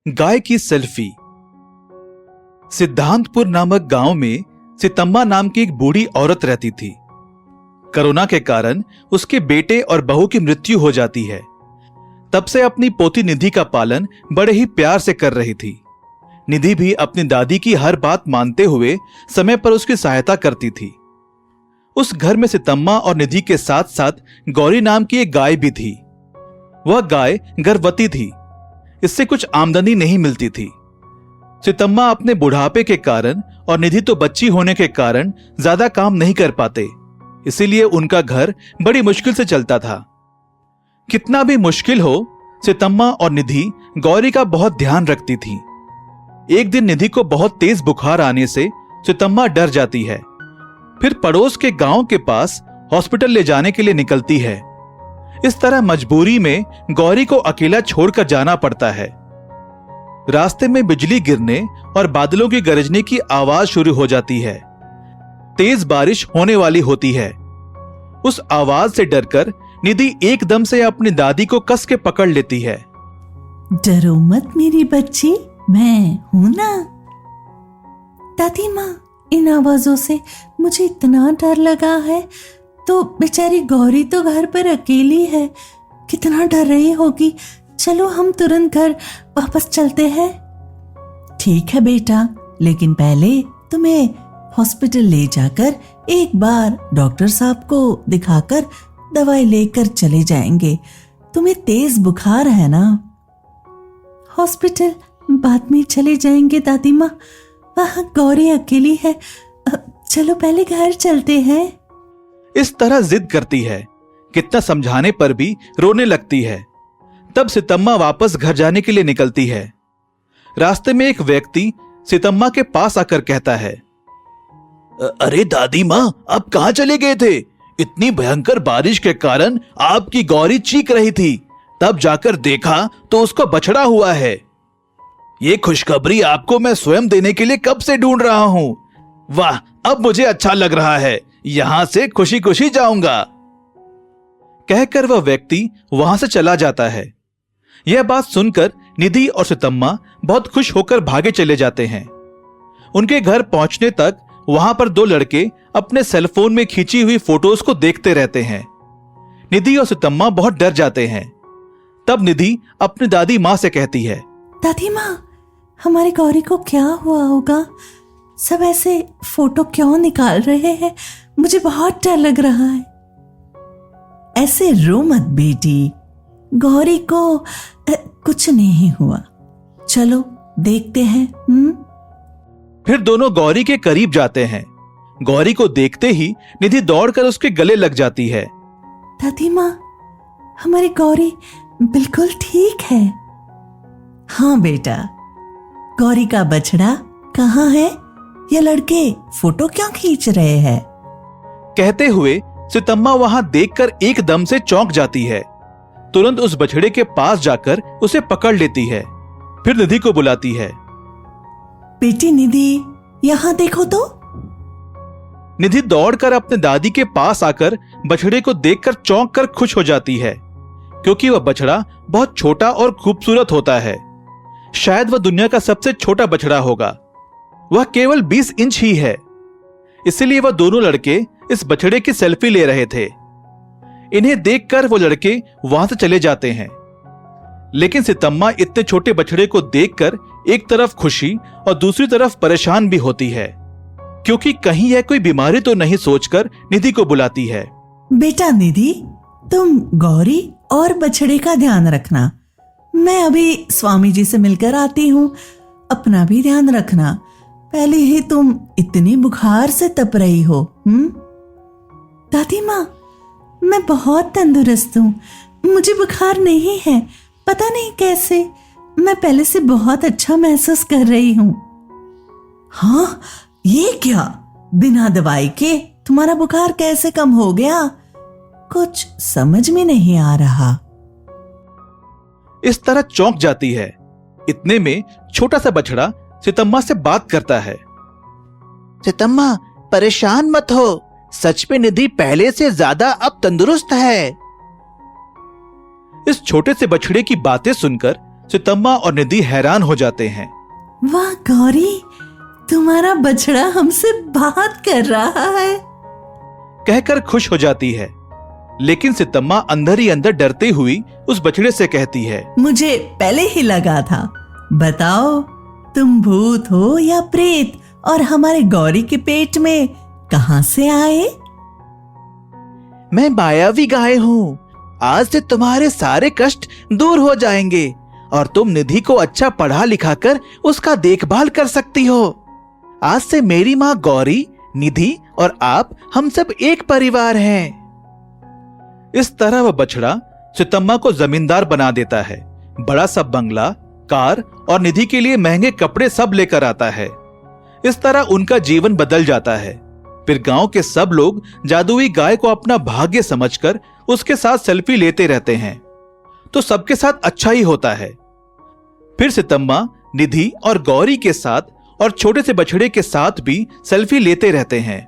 गाय की सेल्फी। सिद्धांतपुर नामक गांव में सितम्मा नाम की एक बूढ़ी औरत रहती थी। कोरोना के कारण उसके बेटे और बहू की मृत्यु हो जाती है। तब से अपनी पोती निधि का पालन बड़े ही प्यार से कर रही थी। निधि भी अपनी दादी की हर बात मानते हुए समय पर उसकी सहायता करती थी। उस घर में सितम्मा और निधि के साथ साथ गौरी नाम की एक गाय भी थी। वह गाय गर्भवती थी, इससे कुछ आमदनी नहीं मिलती थी। सितम्मा अपने बुढ़ापे के कारण और निधि तो बच्ची होने के कारण ज्यादा काम नहीं कर पाते, इसीलिए उनका घर बड़ी मुश्किल से चलता था। कितना भी मुश्किल हो, सितम्मा और निधि गौरी का बहुत ध्यान रखती थी। एक दिन निधि को बहुत तेज बुखार आने से सितम्मा डर जाती है। फिर पड़ोस के गांव के पास हॉस्पिटल ले जाने के लिए निकलती है। इस तरह मजबूरी में गौरी को अकेला छोड़कर जाना पड़ता है। रास्ते में बिजली गिरने और बादलों की गरजने की आवाज शुरू हो जाती है। तेज बारिश होने वाली होती है। उस आवाज से डरकर निधि एकदम से अपनी दादी को कस के पकड़ लेती है। डरो मत मेरी बच्ची, मैं हूं ना। दादी माँ, इन आवाजों से मुझे इतना डर लगा है, तो बेचारी गौरी तो घर पर अकेली है, कितना डर रही होगी। चलो हम तुरंत घर वापस चलते हैं। ठीक है बेटा, लेकिन पहले तुम्हें हॉस्पिटल ले जाकर एक बार डॉक्टर साहब को दिखाकर दवाई लेकर चले जाएंगे। तुम्हें तेज बुखार है ना। हॉस्पिटल बाद में चले जाएंगे दादी माँ, वहां गौरी अकेली है। चलो पहले घर चलते हैं। इस तरह जिद करती है। कितना समझाने पर भी रोने लगती है। तब सितम्मा वापस घर जाने के लिए निकलती है। रास्ते में एक व्यक्ति सितम्मा के पास आकर कहता है, अरे दादी माँ, आप कहां चले गए थे? इतनी भयंकर बारिश के कारण आपकी गौरी चीख रही थी, तब जाकर देखा तो उसको बछड़ा हुआ है। ये खुशखबरी आपको मैं स्वयं देने के लिए कब से ढूंढ रहा हूं। वाह, अब मुझे अच्छा लग रहा है, यहां से खुशी खुशी जाऊंगा। कहकर वह व्यक्ति वहां से चला जाता है। यह बात सुनकर निधि और सितम्मा बहुत खुश होकर भागे चले जाते हैं। उनके घर पहुंचने तक वहां पर दो लड़के अपने सेलफोन में खींची हुई फोटोज को देखते रहते हैं। निधि और सितम्मा बहुत डर जाते हैं। तब निधि अपनी दादी माँ से कहती है, दादी माँ, हमारी गौरी को क्या हुआ होगा? सब ऐसे फोटो क्यों निकाल रहे हैं? मुझे बहुत डर लग रहा है। ऐसे रो मत बेटी, गौरी को कुछ नहीं हुआ। चलो देखते हैं। फिर दोनों गौरी के करीब जाते हैं। गौरी को देखते ही निधि दौड़कर उसके गले लग जाती है। दादी माँ, हमारी गौरी बिल्कुल ठीक है। हाँ बेटा, गौरी का बछड़ा कहाँ है? ये लड़के फोटो क्यों खींच रहे हैं? कहते हुए सितम्मा वहां देखकर एकदम से चौंक जाती है। तुरंत उस बछड़े के पास जाकर उसे पकड़ लेती है। फिर निधि को बुलाती है। बेटी निधि, यहाँ देखो तो। निधि दौड़कर अपने दादी के पास आकर बछड़े को देखकर चौंक कर खुश हो जाती है, क्योंकि वह बछड़ा बहुत छोटा और खूबसूरत होता है। शायद वह दुनिया का सबसे छोटा बछड़ा होगा। वह केवल 20 इंच ही है। इसलिए वह दोनों लड़के इस बछड़े की सेल्फी ले रहे थे। इन्हें देखकर वो लड़के वहां से चले जाते हैं। लेकिन सितम्मा इतने छोटे बछड़े को देखकर एक तरफ खुशी और दूसरी तरफ परेशान भी होती है, क्योंकि कहीं यह कोई बीमारी तो नहीं सोचकर निधि को बुलाती है। बेटा निधि, तुम गौरी और बछड़े का ध्यान रखना। मैं अभी स्वामी जी से मिलकर आती हूँ। अपना भी ध्यान रखना। पहले ही तुम इतनी बुखार से तप रही हो। दादी माँ, मैं बहुत तंदुरुस्त हूँ, मुझे बुखार नहीं है। पता नहीं कैसे, मैं पहले से बहुत अच्छा महसूस कर रही हूँ। हाँ, ये क्या? बिना दवाई के तुम्हारा बुखार कैसे कम हो गया? कुछ समझ में नहीं आ रहा। इस तरह चौंक जाती है। इतने में छोटा सा बछड़ा सितम्मा से बात करता है। सितम्मा, परेशान मत हो, सच में निधि पहले से ज्यादा अब तंदुरुस्त है। इस छोटे से बछड़े की बातें सुनकर चितम्मा और निधि हैरान हो जाते हैं। वाह गौरी, तुम्हारा बछड़ा हमसे बात कर रहा है। कहकर खुश हो जाती है, लेकिन चितम्मा अंदर ही अंदर डरती हुई उस बछड़े से कहती है, मुझे पहले ही लगा था। बताओ, तुम भूत हो या प्रेत, और हमारे गौरी के पेट में कहां से आए? मैं मायावी गाय हूँ। आज से तुम्हारे सारे कष्ट दूर हो जाएंगे और तुम निधि को अच्छा पढ़ा लिखा कर उसका देखभाल कर सकती हो। आज से मेरी माँ गौरी, निधि और आप हम सब एक परिवार हैं। इस तरह वह बछड़ा चितम्मा को जमींदार बना देता है। बड़ा सा बंगला, कार और निधि के लिए महंगे कपड़े सब लेकर आता है। इस तरह उनका जीवन बदल जाता है। फिर गांव के सब लोग जादुई गाय को अपना भाग्य समझकर उसके साथ सेल्फी लेते रहते हैं, तो सबके साथ अच्छा ही होता है। फिर चितम्मा निधि और गौरी के साथ और छोटे से बछड़े के साथ भी सेल्फी लेते रहते हैं।